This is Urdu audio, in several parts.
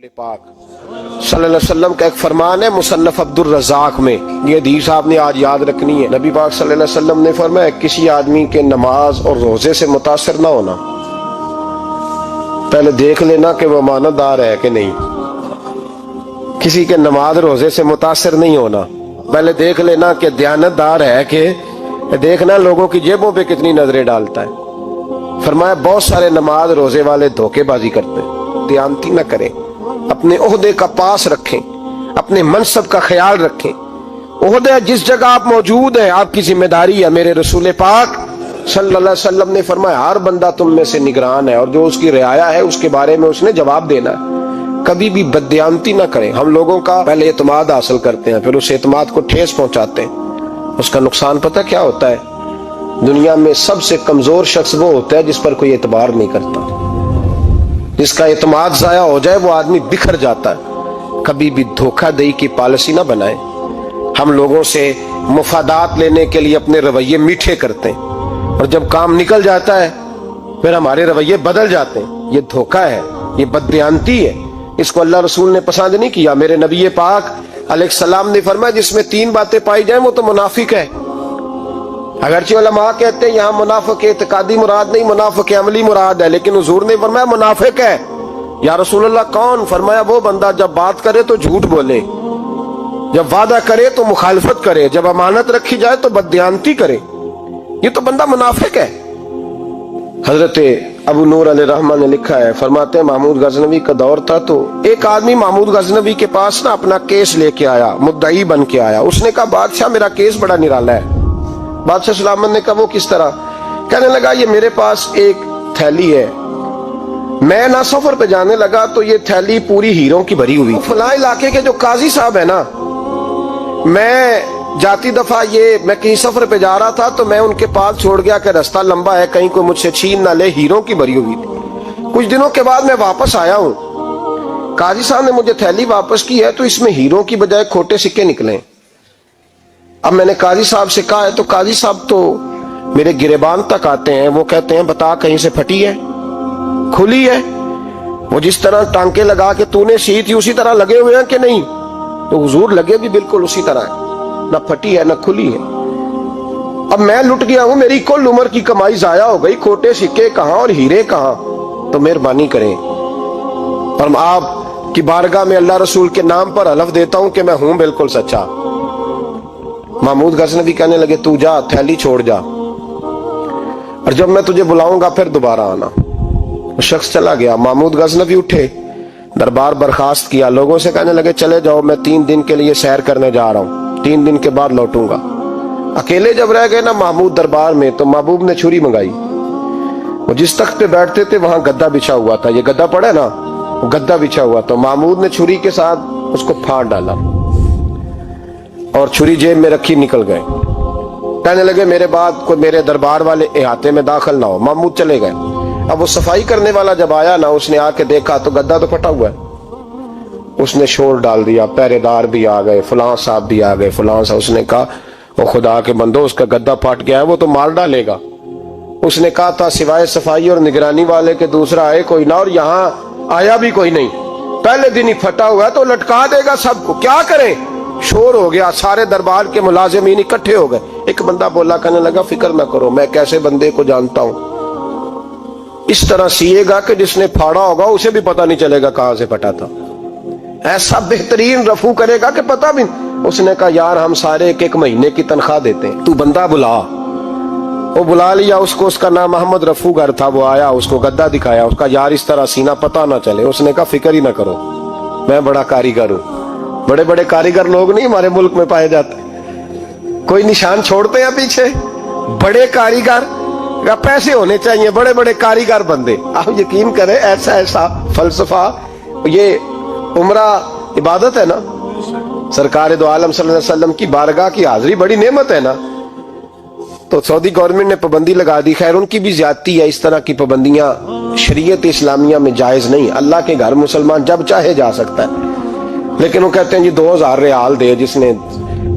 پاک صلی اللہ علیہ وسلم کا ایک فرمان ہے مصنف عبدالرزاق میں، یہ حدیث آپ نے آج یاد رکھنی ہے۔ نبی پاک صلی اللہ علیہ وسلم نے فرمایا کسی آدمی کے نماز اور روزے سے متاثر نہ ہونا، پہلے دیکھ لینا کہ وہ امانت دار ہے کہ نہیں۔ کسی کے نماز روزے سے متاثر نہیں ہونا، پہلے دیکھ لینا کہ دیانت دار ہے کہ دیکھنا لوگوں کی جیبوں پہ کتنی نظریں ڈالتا ہے۔ فرمایا بہت سارے نماز روزے والے دھوکے بازی کرتے ہیں، دیانتی نہ کریں، اپنے عہدے کا پاس رکھیں، اپنے منصب کا خیال رکھیں۔ عہدہ جس جگہ آپ موجود ہیں آپ کی ذمہ داری ہے۔ میرے رسول پاک صلی اللہ علیہ وسلم نے فرمایا ہر بندہ تم میں سے نگران ہے، اور جو اس کی رعایا ہے اس کے بارے میں اس نے جواب دینا ہے۔ کبھی بھی بددیانتی نہ کریں۔ ہم لوگوں کا پہلے اعتماد حاصل کرتے ہیں، پھر اس اعتماد کو ٹھیس پہنچاتے ہیں۔ اس کا نقصان پتہ کیا ہوتا ہے؟ دنیا میں سب سے کمزور شخص وہ ہوتا ہے جس پر کوئی اعتبار نہیں کرتا۔ جس کا اعتماد ضائع ہو جائے وہ آدمی بکھر جاتا ہے۔ کبھی بھی دھوکہ دہی کی پالیسی نہ بنائیں۔ ہم لوگوں سے مفادات لینے کے لیے اپنے رویے میٹھے کرتے ہیں، اور جب کام نکل جاتا ہے پھر ہمارے رویے بدل جاتے ہیں۔ یہ دھوکہ ہے، یہ بددیانتی ہے۔ اس کو اللہ رسول نے پسند نہیں کیا۔ میرے نبی پاک علیہ السلام نے فرمایا جس میں تین باتیں پائی جائیں وہ تو منافق ہے۔ اگرچہ علماء کہتے ہیں یہاں منافق اعتقادی مراد نہیں، منافق عملی مراد ہے، لیکن حضور نے فرمایا منافق ہے۔ یا رسول اللہ کون؟ فرمایا وہ بندہ جب بات کرے تو جھوٹ بولے، جب وعدہ کرے تو مخالفت کرے، جب امانت رکھی جائے تو بددیانتی کرے، یہ تو بندہ منافق ہے۔ حضرت ابو نور علیہ رحمہ نے لکھا ہے، فرماتے ہیں محمود غزنوی کا دور تھا تو ایک آدمی محمود غزنوی کے پاس نا اپنا کیس لے کے آیا، مدعی بن کے آیا۔ اس نے کہا بادشاہ میرا کیس بڑا نرالا ہے۔ بادشاہ سلامت نے کہا وہ کس طرح؟ کہنے لگا یہ میرے پاس ایک تھیلی ہے، میں نہ سفر پہ جانے لگا تو یہ تھیلی پوری ہیروں کی بھری ہوئی، فلاں علاقے کے جو قاضی صاحب ہے نا، میں جاتی دفعہ میں کہیں سفر پہ جا رہا تھا تو میں ان کے پاس چھوڑ گیا کہ راستہ لمبا ہے، کہیں کوئی مجھ سے چھین نہ لے، ہیروں کی بھری ہوئی تھی۔ کچھ دنوں کے بعد میں واپس آیا ہوں، قاضی صاحب نے مجھے تھیلی واپس کی ہے تو اس میں ہیروں کی بجائے کھوٹے سکے نکلے۔ اب میں نے قاضی صاحب سے کہا ہے تو قاضی صاحب تو میرے گریبان تک آتے ہیں، وہ کہتے ہیں بتا کہیں سے پھٹی ہے، کھلی ہے؟ وہ جس طرح ٹانکے لگا کے تو نے سی تھی اسی طرح لگے ہوئے ہیں کہ نہیں؟ تو حضور لگے بھی بالکل اسی طرح ہے، نہ پھٹی ہے نہ کھلی ہے۔ اب میں لٹ گیا ہوں، میری کل عمر کی کمائی ضائع ہو گئی، کھوٹے سکے کہاں اور ہیرے کہاں؟ تو مہربانی کریں، اور آپ کی بارگاہ میں اللہ رسول کے نام پر حلف دیتا ہوں کہ میں ہوں بالکل سچا۔ محمود غزنوی کہنے لگے تو جا، تھیلی چھوڑ جا، اور جب میں تجھے بلاؤں گا پھر دوبارہ آنا۔ وہ شخص چلا گیا۔ محمود غزنوی اٹھے، دربار برخاست کیا، لوگوں سے کہنے لگے چلے جاؤ میں 3 دن کے لیے سیر کرنے جا رہا ہوں، 3 دن کے بعد لوٹوں گا۔ اکیلے جب رہ گئے نا محمود دربار میں تو محبوب نے چھری منگائی۔ وہ جس تخت پہ بیٹھتے تھے وہاں گدا بچھا ہوا تھا، یہ گدا پڑا ہے نا، وہ گدا بچھا ہوا تھا۔ محمود نے چھری کے ساتھ اس کو پھاڑ ڈالا اور چھری جیب میں رکھی نکل گئے۔ کہنے لگے میرے بعد کوئی میرے دربار والے احاطے میں داخل نہ ہو۔ محمود چلے گئے۔ اب وہ صفائی کرنے والا جب آیا نا، اس نے آ کے دیکھا تو گدا تو پھٹا ہوا ہے۔ اس نے شور ڈال دیا، پہرے دار بھی آ گئے، فلاں صاحب بھی آ گئے، فلاں صاحب۔ اس نے کہا وہ خدا کے بندو اس کا گدا پھٹ گیا ہے، وہ تو مار ڈالے گا۔ اس نے کہا تھا سوائے صفائی اور نگرانی والے کے دوسرا آئے کوئی نہ، اور یہاں آیا بھی کوئی نہیں، پہلے دن ہی پھٹا ہوا ہے تو لٹکا دے گا سب کو، کیا کریں؟ شور ہو گیا، سارے دربار کے ملازمین اکٹھے ہو گئے۔ ایک بندہ بولا، کہنے لگا فکر نہ کرو، میں کیسے بندے کو جانتا ہوں، اس طرح سیے گا کہ جس نے پھاڑا ہوگا اسے بھی پتہ نہیں چلے گا کہاں سے پھٹا تھا، ایسا بہترین رفو کرے گا کہ پتہ بھی۔ اس نے کہا یار ہم سارے ایک مہینے کی تنخواہ دیتے ہیں، تو بندہ بلا۔ وہ بلا لیا اس کو، اس کا نام محمد رفو گر تھا۔ وہ آیا، اس کو گدا دکھایا، اس کا یار اس طرح سینہ پتہ نہ چلے۔ اس نے کہا فکر ہی نہ کرو، میں بڑا کاریگر ہوں۔ بڑے بڑے کاریگر لوگ نہیں ہمارے ملک میں پائے جاتے، کوئی نشان چھوڑتے ہیں پیچھے؟ بڑے کاریگر کا پیسے ہونے چاہیے، بڑے بڑے کاریگر بندے۔ آپ یقین کریں ایسا ایسا فلسفہ، یہ عمرہ عبادت ہے نا، سرکار دو عالم صلی اللہ علیہ وسلم کی بارگاہ کی حاضری بڑی نعمت ہے نا۔ تو سعودی گورنمنٹ نے پابندی لگا دی، خیر ان کی بھی زیادتی ہے، اس طرح کی پابندیاں شریعت اسلامیہ میں جائز نہیں۔ اللہ کے گھر مسلمان جب چاہے جا سکتا ہے، لیکن وہ کہتے ہیں جی 2000 ریال دے جس نے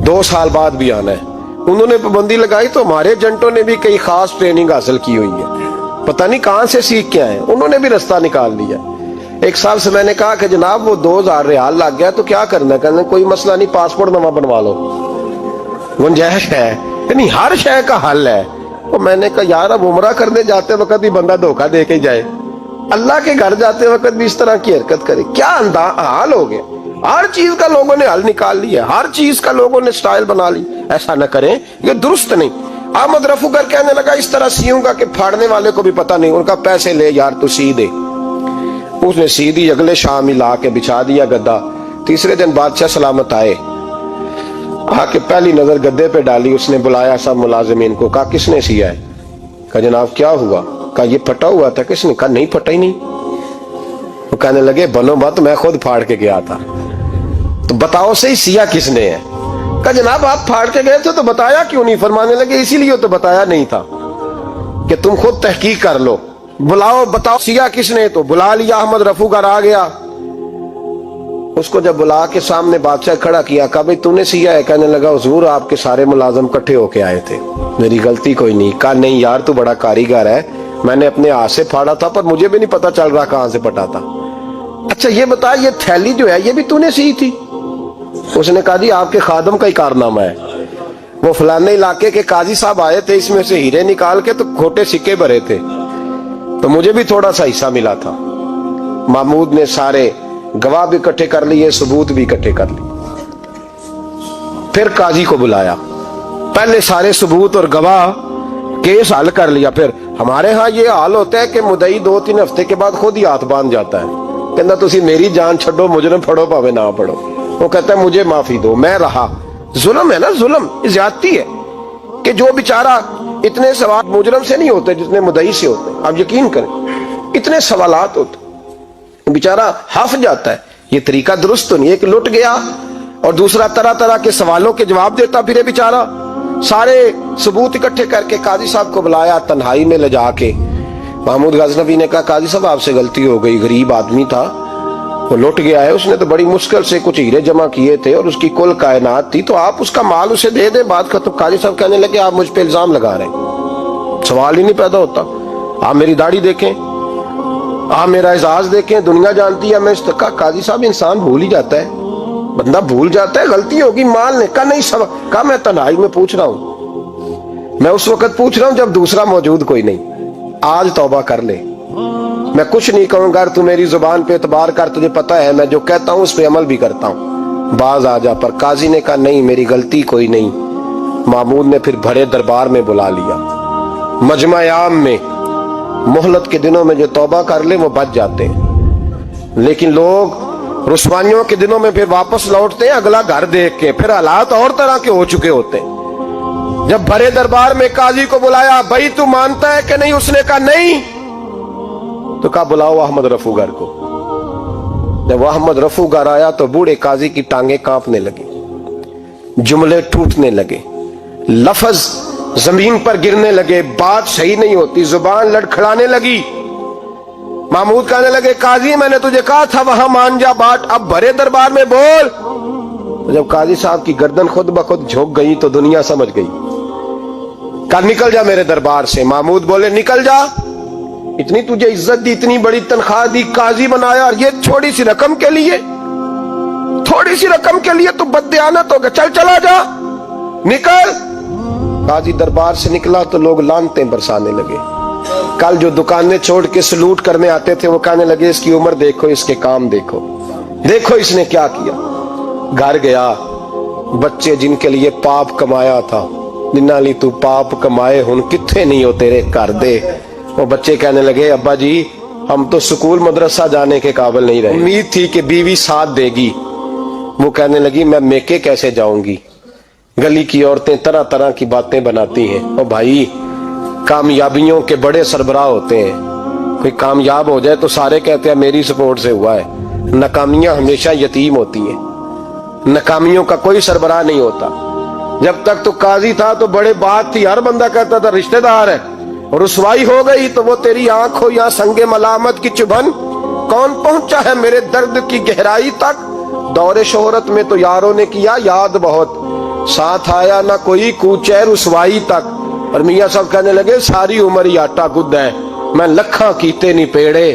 2 سال بعد بھی آنا ہے۔ انہوں نے پابندی لگائی تو ہمارے ایجنٹوں نے بھی کئی خاص ٹریننگ حاصل کی ہوئی ہے، پتہ نہیں کہاں سے سیکھ کے آئے، انہوں نے بھی رستہ نکال لیا۔ ایک صاحب سے میں نے کہا کہ جناب وہ 2000 ریال لگ گیا تو کیا کرنا ہے؟ کہنے کوئی مسئلہ نہیں، پاسپورٹ نواں بنوا لو، گنجائش ہے، یعنی ہر شے کا حل ہے۔ تو میں نے کہا یار اب عمرہ کرنے جاتے وقت بھی بندہ دھوکہ دے کے جائے، اللہ کے گھر جاتے وقت بھی اس طرح کی حرکت کرے، کیا حال ہو گیا؟ ہر چیز کا لوگوں نے حل نکال لیا، ہر چیز کا لوگوں نے سٹائل بنا لی۔ ایسا نہ کریں، یہ درست نہیں۔ احمد رفو گر کہنے لگا اس طرح سیوں گا کہ پھاڑنے والے کو بھی پتہ نہیں۔ ان کا پیسے لے یار تو سی دے۔ اس نے سی دی، اگلے شام ہی لا کے بچھا دیا گدا۔ تیسرے دن بادشاہ سلامت آئے، آ کے پہلی نظر گدے پہ ڈالی، اس نے بلایا سب ملازمین کو، کہا کس نے سیا ہے؟ کہا جناب کیا ہوا؟ کہا یہ پھٹا ہوا تھا۔ کس نے؟ کہا نہیں پھٹا ہی نہیں۔ وہ کہنے لگے بنو مت، میں خود پھاڑ کے گیا تھا۔ تو بتاؤ صحیح سیا کس نے ہے؟ کہا جناب آپ پھاڑ کے گئے تھے تو بتایا کیوں نہیں؟ فرمانے لگے اسی لیے تو بتایا نہیں تھا کہ تم خود تحقیق کر لو، بلاؤ بتاؤ سیا کس نے۔ تو بلا لیا، احمد رفو گر آ گیا۔ اس کو جب بلا کے سامنے بادشاہ کھڑا کیا، کہا بھئی تو نے سیا ہے؟ کہنے لگا حضور آپ کے سارے ملازم کٹھے ہو کے آئے تھے، میری غلطی کوئی نہیں۔ کہا نہیں یار تو بڑا کاریگر ہے، میں نے اپنے ہاتھ سے پھاڑا تھا پر مجھے بھی نہیں پتا چل رہا کہاں سے پھٹا تھا۔ اچھا یہ بتا یہ تھیلی جو ہے یہ بھی تو نے سی تھی؟ اس نے کہا جی آپ کے خادم کا ہی کارنامہ ہے، وہ فلانے علاقے کے قاضی صاحب آئے تھے، اس میں سے ہیرے نکال کے تو کھوٹے سکے بھرے تھے، تو مجھے بھی تھوڑا سا حصہ ملا تھا۔ محمود نے سارے گواہ بھی اکٹھے کر لیے، ثبوت بھی اکٹھے کر لیے۔ پھر قاضی کو بلایا، پہلے سارے ثبوت اور گواہ کیس حل کر لیا۔ پھر ہمارے ہاں یہ حال ہوتا ہے کہ مدعی 2-3 ہفتے کے بعد خود ہی ہاتھ باندھ جاتا ہے، کہنا تسی میری جان چھڈو، مجرم پھڑو پاوے نہ پڑھو۔ وہ کہتا ہے مجھے معافی دو، میں رہا۔ ظلم ہے نا، ظلم زیادتی ہے کہ جو بیچارہ اتنے سوال مجرم سے نہیں ہوتے جتنے مدعی سے ہوتے ہیں۔ آپ یقین کریں اتنے سوالات ہوتے بیچارہ ہف جاتا ہے۔ یہ طریقہ درست تو نہیں ہے کہ لٹ گیا اور دوسرا طرح طرح کے سوالوں کے جواب دیتا پھرے بیچارہ۔ سارے ثبوت اکٹھے کر کے قاضی صاحب کو بلایا، تنہائی میں لے جا کے محمود غزنوی نے کہا قاضی صاحب آپ سے غلطی ہو گئی، غریب آدمی تھا، وہ لٹ گیا ہے، اس نے تو بڑی مشکل سے کچھ ہیرے جمع کیے تھے اور اس کی کل کائنات تھی، تو آپ اس کا مال اسے دے دیں، بات ختم۔ قاضی صاحب کہنے لگے آپ مجھ پہ الزام لگا رہے ہیں، سوال ہی نہیں پیدا ہوتا۔ آپ میری داڑھی دیکھیں، آپ میرا اعزاز دیکھیں، دنیا جانتی ہے میں اس کا۔ قاضی صاحب انسان بھول ہی جاتا ہے، بندہ بھول جاتا ہے، غلطی ہوگی، مال نے کہا نہیں سب کہا میں تنہائی میں پوچھ رہا ہوں، میں اس وقت پوچھ رہا ہوں جب دوسرا موجود کوئی نہیں، آج توبہ کر لے، میں کچھ نہیں کہوں گا، تو میری زبان پہ اعتبار کر، تجھے پتا ہے میں جو کہتا ہوں اس پہ عمل بھی کرتا ہوں، باز آ جا۔ پر قاضی نے کہا نہیں میری غلطی کوئی نہیں۔ محمود نے پھر بڑے دربار میں بلا لیا، مجمع عام میں۔ مہلت کے دنوں میں جو توبہ کر لے وہ بچ جاتے ہیں، لیکن لوگ رسوائیوں کے دنوں میں پھر واپس لوٹتے ہیں اگلا گھر دیکھ کے، پھر حالات اور طرح کے ہو چکے ہوتے ہیں۔ جب بڑے دربار میں قاضی کو بلایا، بھائی تو مانتا ہے کہ نہیں؟ اس نے کہا نہیں۔ تو کہا بلاؤ احمد رفو گر کو۔ جب احمد رفو گر آیا تو بوڑھے قاضی کی ٹانگیں کانپنے لگی، جملے ٹوٹنے لگے، لفظ زمین پر گرنے لگے، بات صحیح نہیں ہوتی، زبان لڑکھڑانے لگی۔ محمود کہنے لگے قاضی میں نے تجھے کہا تھا وہاں مان جا بات، اب بڑے دربار میں بول۔ جب قاضی صاحب کی گردن خود بخود جھک گئی تو دنیا سمجھ گئی، کہا نکل جا میرے دربار سے۔ محمود بولے نکل جا، اتنی تجھے عزت دی، اتنی بڑی تنخواہ دی، قاضی بنایا، اور یہ تھوڑی سی رقم کے لیے، تھوڑی سی رقم کے لیے تو بددیانت ہو گیا، چل چلا جا، نکل۔ قاضی دربار سے نکلا تو لوگ لعنتیں برسانے لگے۔ کل جو دکانیں چھوڑ کے سلوٹ کرنے آتے تھے وہ کہنے لگے اس کی عمر دیکھو، اس کے کام دیکھو، دیکھو اس نے کیا کیا۔ گھر گیا، بچے جن کے لیے پاپ کمایا تھا، جنہاں لی تو پاپ کمائے ہن کتھے نہیں ہو تیرے کر دے۔ وہ بچے کہنے لگے ابا جی ہم تو سکول مدرسہ جانے کے قابل نہیں رہے، امید تھی کہ بیوی ساتھ دے گی۔ وہ کہنے لگی میں میکے کیسے جاؤں گی، گلی کی عورتیں طرح طرح کی باتیں بناتی ہیں۔ او بھائی کامیابیوں کے بڑے سربراہ ہوتے ہیں، کوئی کامیاب ہو جائے تو سارے کہتے ہیں میری سپورٹ سے ہوا ہے، ناکامیاں ہمیشہ یتیم ہوتی ہیں، ناکامیوں کا کوئی سربراہ نہیں ہوتا۔ جب تک تو قاضی تھا تو بڑے بات تھی، ہر بندہ کہتا تھا رشتہ دار ہے، اور رسوائی ہو گئی تو وہ تیری آنکھ ہو یا سنگ ملامت کی چبھن، کون پہنچا ہے میرے درد کی گہرائی تک، دور شہرت میں تو یاروں نے کیا یاد بہت، ساتھ آیا نہ کوئی کوچے رسوائی تک۔ اور میاں صاحب کہنے لگے ساری عمر ہی آٹا گد ہے، میں لکھاں کیتے نہیں پیڑے،